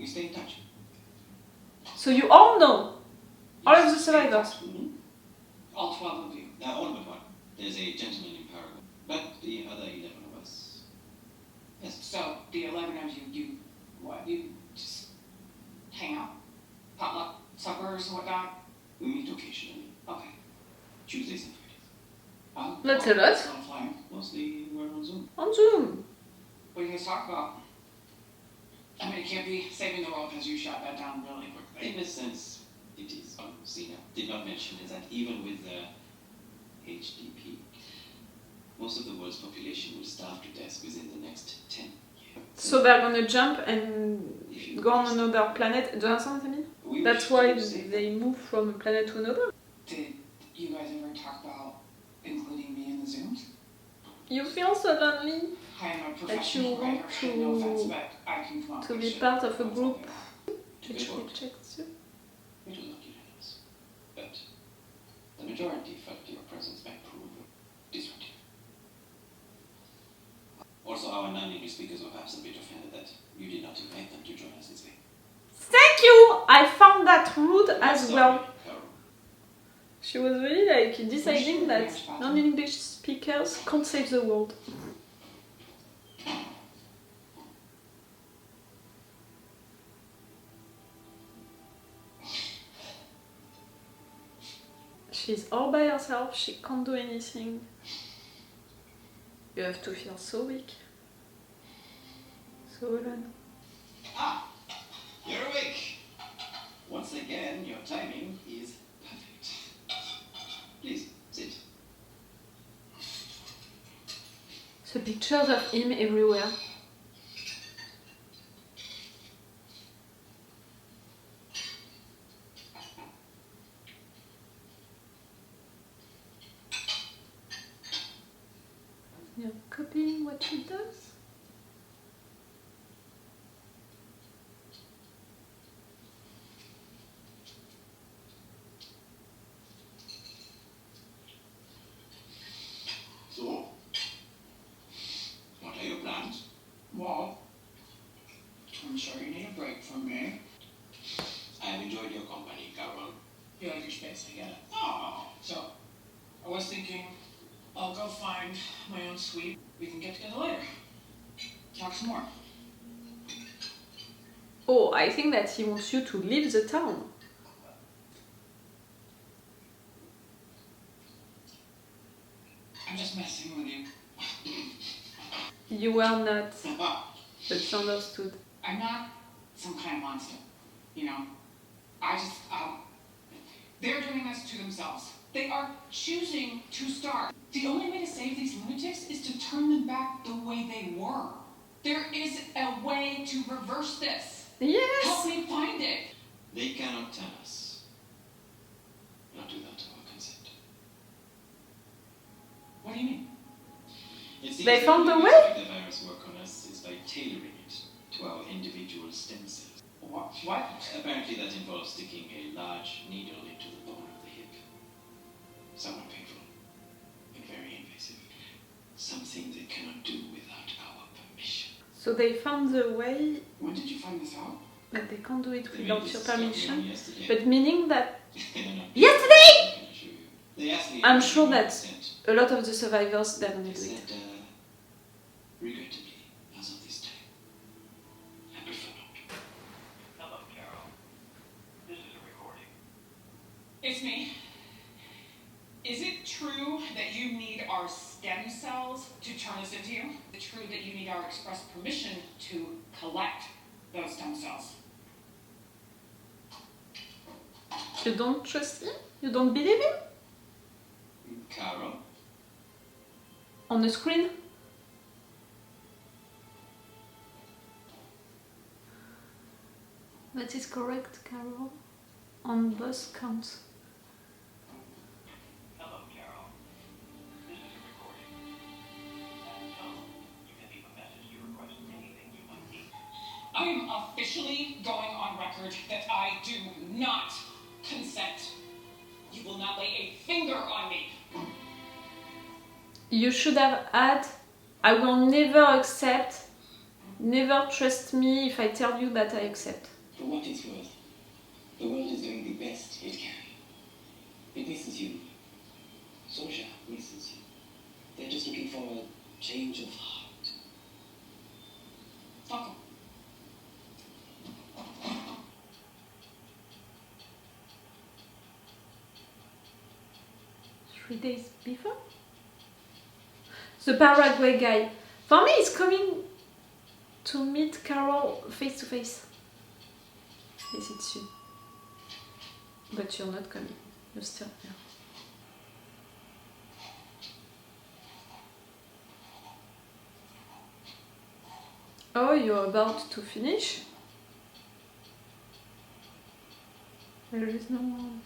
We stay in touch. So you all know? All of the survivors? All 12 of you? All but one. There's a gentleman in Paraguay. But the other 11 of us... Yes. So, the 11 of you, what, you just hang out? Potluck suppers and whatnot? We meet occasionally. Okay. Tuesdays and Fridays. Oh, That's a lot. On flying. Mostly we're on Zoom. On Zoom. What do you guys talk about? I mean, it can't be saving the world because you shot that down really quickly. In a sense, it is. Sina did not mention is that even with the HDP, most of the world's population will starve to death within the next 10 years. So they're gonna jump and go on another planet. Do you understand what I mean? That's why they move from a planet to another. Did you guys ever talk about including me in the Zooms? You feel suddenly I am a that you professional want writer. No offense, but I can come up to with be shit. part of a That's group. all Which rejects you. It was not unanimous, but the majority felt your presence might prove disruptive. Also, our non-English speakers were perhaps a bit offended that you did not invite them to join us this way. Thank you! I found that rude as Sorry, well. Carol. She was really like deciding that non-English speakers can't save the world. She's all by herself, she can't do anything. You have to feel so weak. So alone. Ah, you're awake. Once again, your timing is perfect. Please, sit. The pictures of him everywhere. You're copying what she does? So, what are your plans? Well, I'm sure you need a break from me. I have enjoyed your company, Carol. You like your space, I get it. Oh, So, I was thinking, I'll go find my own suite. We can get together later. Talk some more. Oh, I think that he wants you to leave the town. I'm just messing with you. You were not, but she understood. I'm not some kind of monster, you know? I just, they're doing this to themselves. They are choosing to starve. The only way to save these lunatics is to turn them back the way they were. There is a way to reverse this. Help Yes! me find it. they cannot tell us. Not without our consent. What do you mean? It seems They that found the a way way? to make the virus work on us is by tailoring it to our individual stem cells. What? Apparently that involves sticking a large needle into the bone of the hip. Somewhat painful and very invasive. Something they cannot do without our permission. So they found the way, When did you find this out? but they can't do it They made without this your stuff permission. yesterday. But meaning that They don't know. yesterday! I can assure you. They asked me I'm if I sure had that consent. a lot of the survivors, they're gonna I do said, it. regrettably, as of this time, I prefer not. Hello, Carol. This is a recording. It's me. Is it true that you need our stem cells to turn us into you? Is it true that you need our express permission to collect those stem cells? You don't trust him? You don't believe him? Carol? On the screen? That is correct, Carol. On both counts. Hello, Carol. This is a recording. At the tone, you can leave a message to request anything you might need. I am officially going on record that I do not consent. You will not lay a finger on me. You should have had, I will never accept, never trust me if I tell you that I accept. For what it's worth, the world is doing the best it can. It misses you. Soja misses you. They're just looking for a change of heart. Fuck 'em. Three days before? The Paraguay guy. For me, he's coming to meet Carol face to face. Yes, it's you. But you're not coming. You're still here. Oh, you're about to finish? There is no one.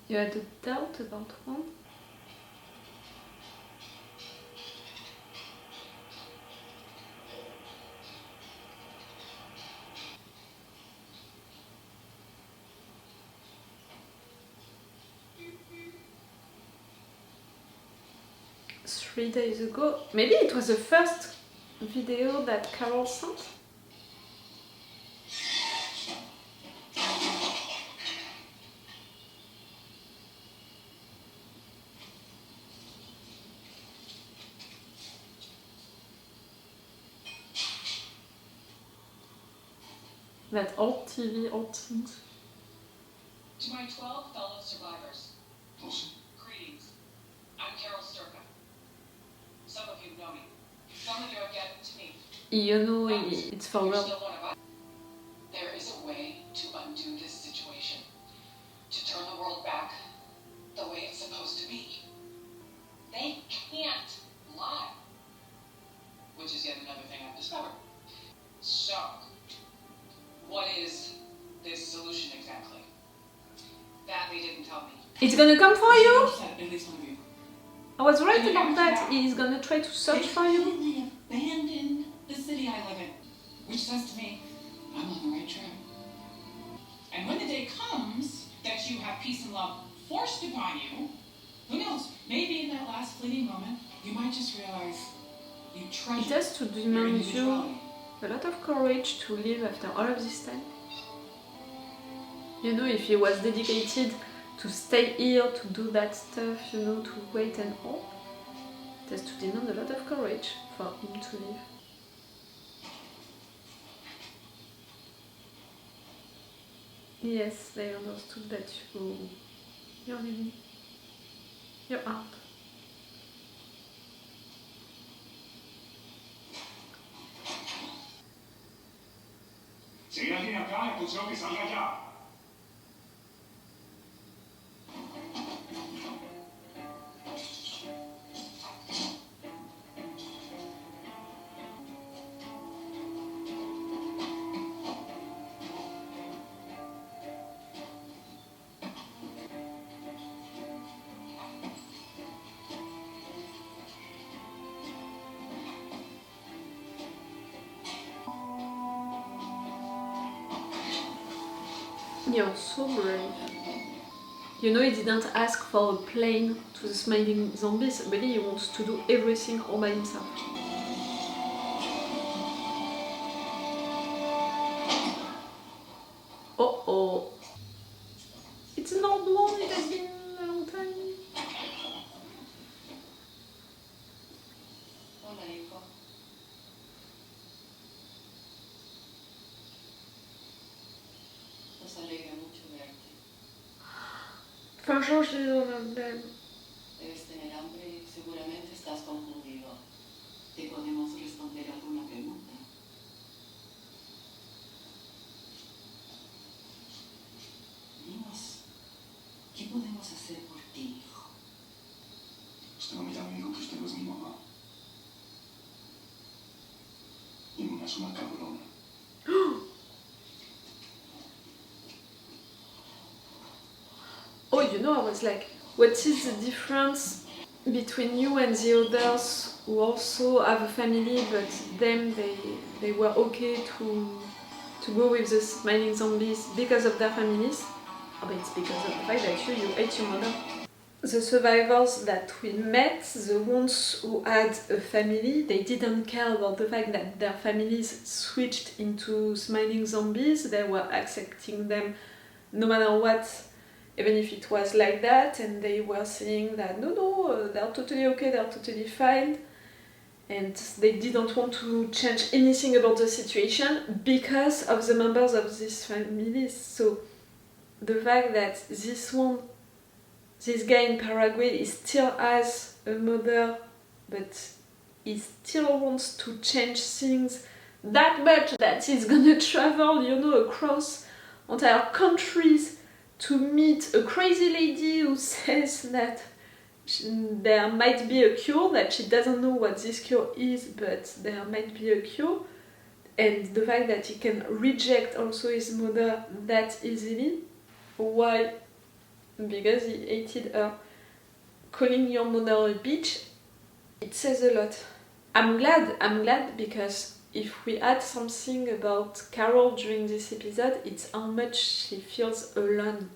You had a doubt about one? Three days ago. Maybe it was the first video that Carol sent? That old TV, old things. To my 12 fellow survivors, Listen. greetings. I'm Carol Sturka. Some of you know me. Some of you have yet to meet. You know it's for You're real. still one of us. There is a way to undo this situation. To turn the world back the way it's supposed to be. They can't lie. Which is yet another thing I've discovered. So, what is this solution exactly? That they didn't tell me. It's gonna come for you? At least one of you. I was right about that. He's gonna try to search for you. They abandoned the city I live in, which says to me, I'm on the right track. And when the day comes that you have peace and love forced upon you, who knows? Maybe in that last fleeting moment, you might just realize you It treasure has to your demand you individuality. a lot of courage to live after all of this time. You know, if he was dedicated to stay here, to do that stuff, you know, to wait and all, it has to demand a lot of courage for him to live. Yes, they understood that you're living your art. Seguir aquí acá, escuchó que salga ya. You're so brave. You know, he didn't ask for a plane to the smiling zombies, really he wants to do everything all by himself. Oh. It's an old one, it has been a long time. Hola, hijo. Nos alegra mucho verte. Franchement, je les en them. Debes tener hambre y seguramente estás confundido. ¿Te podemos responder alguna pregunta? Dinos, ¿qué podemos hacer por ti, hijo? Usted no me llama, dijo que usted no es mi mamá. Y no es una cabrona. Oh, you know, I was like, what is the difference between you and the others who also have a family, but them, they were okay to go with the smiling zombies because of their families? but it's because of the fact that you hate your mother. The survivors that we met, the ones who had a family, they didn't care about the fact that their families switched into smiling zombies. They were accepting them no matter what, even if it was like that, and they were saying that no, they're totally okay, they're totally fine, and they didn't want to change anything about the situation because of the members of these families. So the fact that this guy in Paraguay, he still has a mother, but he still wants to change things that much that he's gonna travel, across entire countries to meet a crazy lady who says that there might be a cure, that she doesn't know what this cure is, but there might be a cure. And the fact that he can reject also his mother that easily. Why? Because he hated her. Calling your mother a bitch, it says a lot. I'm glad because if we add something about Carol during this episode, it's how much she feels alone.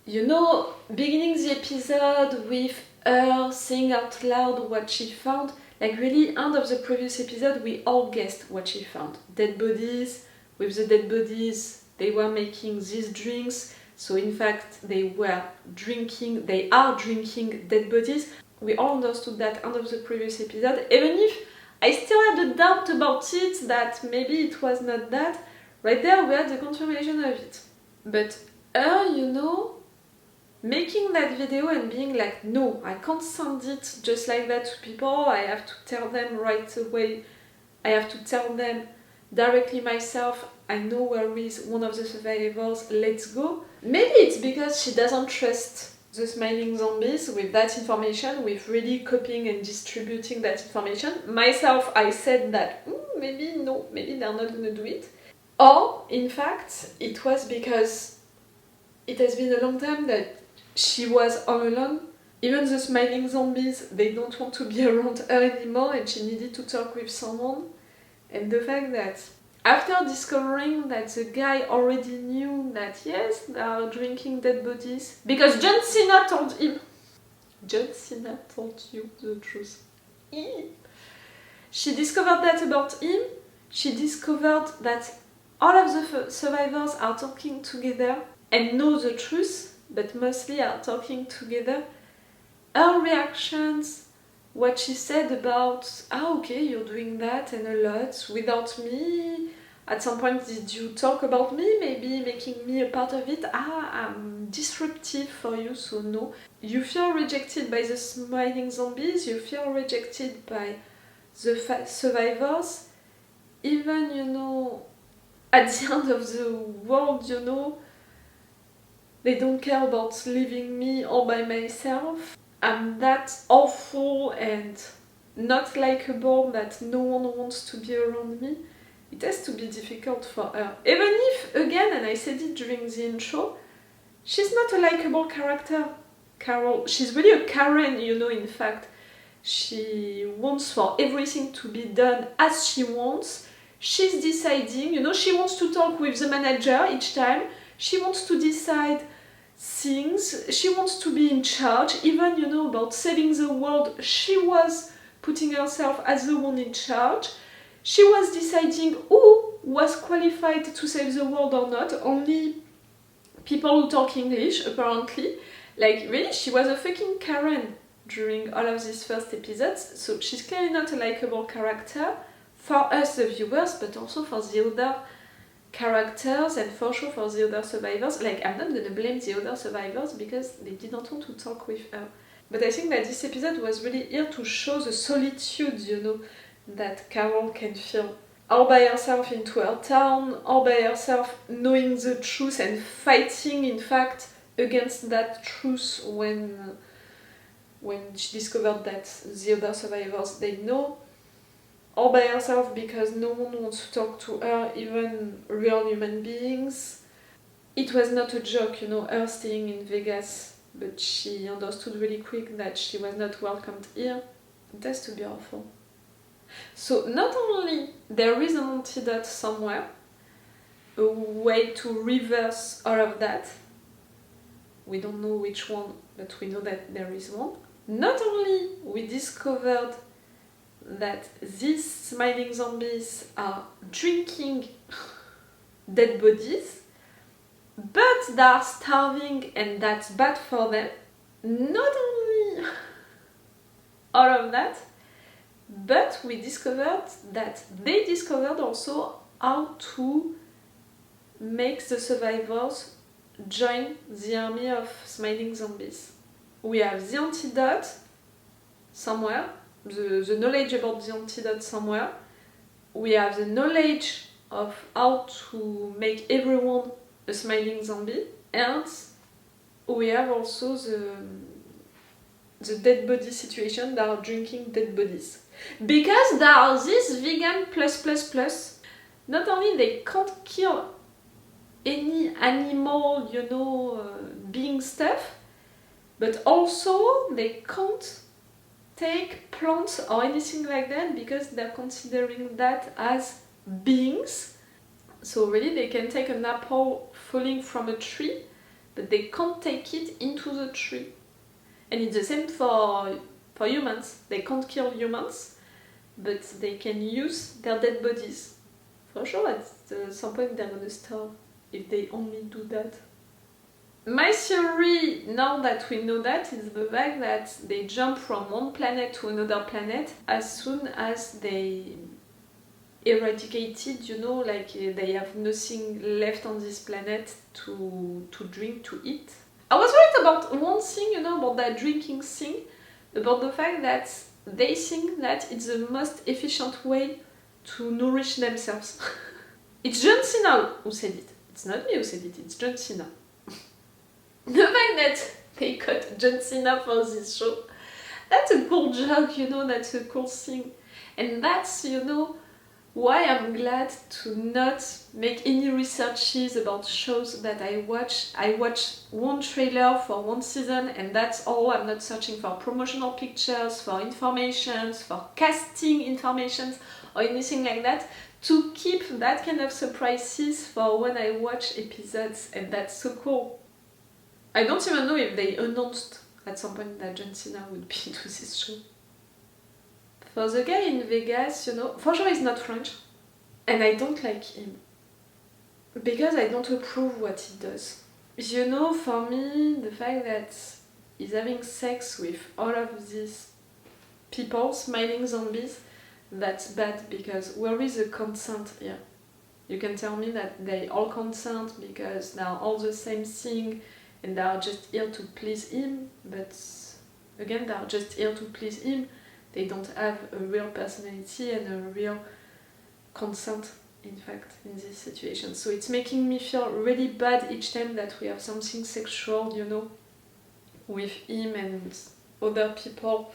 Beginning the episode with her saying out loud what she found, like really end of the previous episode, we all guessed what she found. Dead bodies. With the dead bodies, they were making these drinks. So in fact, they are drinking dead bodies. We all understood that end of the previous episode, even if I still had a doubt about it, that maybe it was not that. Right there, we had the confirmation of it. But her, making that video and being like, no, I can't send it just like that to people, I have to tell them right away, I have to tell them directly myself, I know where is one of the survivors, let's go. Maybe it's because she doesn't trust the smiling zombies with that information, with really copying and distributing that information. Myself, I said that, maybe they're not gonna do it. Or, in fact, it was because it has been a long time that she was all alone. Even the smiling zombies, they don't want to be around her anymore, and she needed to talk with someone. And the fact that after discovering that the guy already knew that yes, they are drinking dead bodies, because John Cena told him. John Cena told you the truth. She discovered that about him. She discovered that all of the survivors are talking together and know the truth, but mostly are talking together. Her reactions, what she said about, okay, you're doing that and a lot without me. At some point, did you talk about me? Maybe making me a part of it? I'm disruptive for you, so no. You feel rejected by the smiling zombies, you feel rejected by the survivors. Even, at the end of the world, they don't care about leaving me all by myself. I'm that awful and not likable that no one wants to be around me. It has to be difficult for her. Even if, again, and I said it during the intro, she's not a likable character, Carol. She's really a Karen, in fact. She wants for everything to be done as she wants. She's deciding, she wants to talk with the manager each time. She wants to decide things. She wants to be in charge. Even, about saving the world, she was putting herself as the one in charge. She was deciding who was qualified to save the world or not. Only people who talk English, apparently. Like, really, she was a fucking Karen during all of these first episodes. So she's clearly not a likable character for us, the viewers, but also for the other characters and for sure for the other survivors. Like, I'm not gonna blame the other survivors because they didn't want to talk with her. But I think that this episode was really here to show the solitude, that Carol can feel all by herself into her town, all by herself knowing the truth and fighting, in fact, against that truth when she discovered that the other survivors, they know. All by herself because no one wants to talk to her, even real human beings. It was not a joke, her staying in Vegas, but she understood really quick that she was not welcomed here. It has to be awful. So not only there is an antidote somewhere, a way to reverse all of that, We don't know which one, but we know that there is one. Not only we discovered that these smiling zombies are drinking dead bodies, but they are starving and that's bad for them. Not only all of that, but we discovered that they discovered also how to make the survivors join the army of smiling zombies. We have the antidote somewhere, the knowledge about the antidote somewhere. We have the knowledge of how to make everyone a smiling zombie, and we have also the dead body situation. They are drinking dead bodies. Because there are this vegan plus. Not only they can't kill any animal, being stuff, but also they can't take plants or anything like that because they're considering that as beings. So really they can take an apple falling from a tree, but they can't take it into the tree. And it's the same for humans. They can't kill humans, but they can use their dead bodies. For sure, at some point they're gonna starve if they only do that. My theory, now that we know that, is the fact that they jump from one planet to another planet as soon as they eradicated, they have nothing left on this planet to drink, to eat. I was worried about one thing, about that drinking thing, about the fact that they think that it's the most efficient way to nourish themselves. It's John Cena who said it. It's not me who said it, it's John Cena. The fact that they got John Cena for this show, that's a cool joke, that's a cool thing. And that's, why I'm glad to not make any researches about shows that I watch. I watch one trailer for one season and that's all. I'm not searching for promotional pictures, for informations, for casting informations or anything like that, to keep that kind of surprises for when I watch episodes, and that's so cool. I don't even know if they announced at some point that John Cena would be into this show. For the guy in Vegas, for sure he's not French, and I don't like him because I don't approve what he does. For me, the fact that he's having sex with all of these people, smiling zombies, that's bad, because where is the consent here? You can tell me that they all consent because they are all the same thing and they are just here to please him, but again, they are just here to please him. They don't have a real personality and a real consent, in fact, in this situation. So it's making me feel really bad each time that we have something sexual, with him and other people.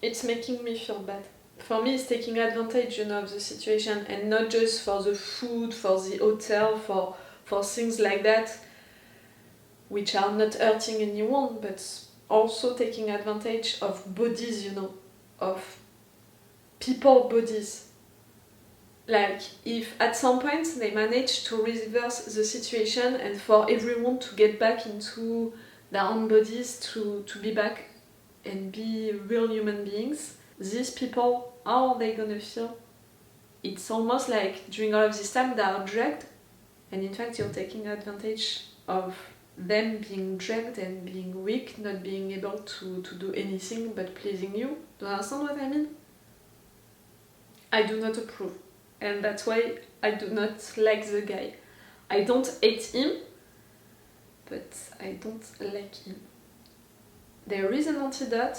It's making me feel bad. For me, it's taking advantage, of the situation, and not just for the food, for the hotel, for things like that, which are not hurting anyone, but also taking advantage of bodies, of people bodies. Like, if at some point they manage to reverse the situation and for everyone to get back into their own bodies, to be back and be real human beings, these people, how are they gonna feel? It's almost like during all of this time they are drugged, and in fact you're taking advantage of them being drugged and being weak, not being able to do anything but pleasing you. Do you understand what I mean? I do not approve, and that's why I do not like the guy. I don't hate him, but I don't like him. There is an antidote.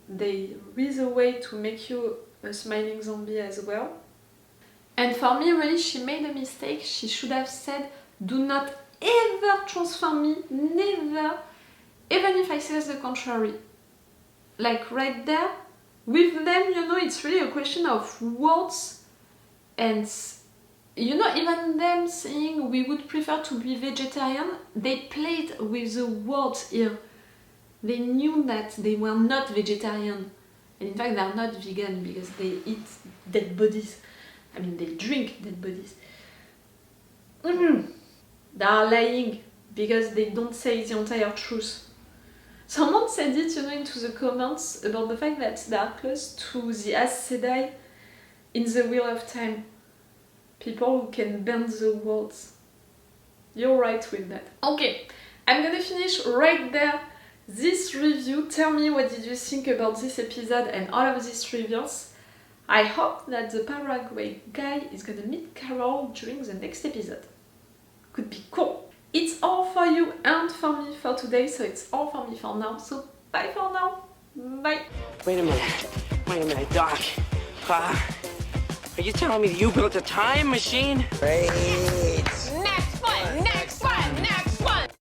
There is a way to make you a smiling zombie as well. And for me, really, she made a mistake. She should have said, do not ever transform me, never, even if I say the contrary. Like right there, with them, it's really a question of words, and even them saying we would prefer to be vegetarian, they played with the words here. They knew that they were not vegetarian, and in fact they are not vegan because they eat dead bodies. They drink dead bodies. They are lying because they don't say the entire truth. Someone said it, into the comments about the fact that they are close to the Aes Sedai in the Wheel of Time. People who can bend the words. You're right with that. Okay, I'm gonna finish right there this review. Tell me what did you think about this episode and all of these reviews. I hope that the Paraguay guy is gonna meet Carol during the next episode. Could be cool. It's all for you and for me for today, so it's all for me for now. So bye for now. Bye. Wait a minute, Doc. Are you telling me that you built a time machine? Great.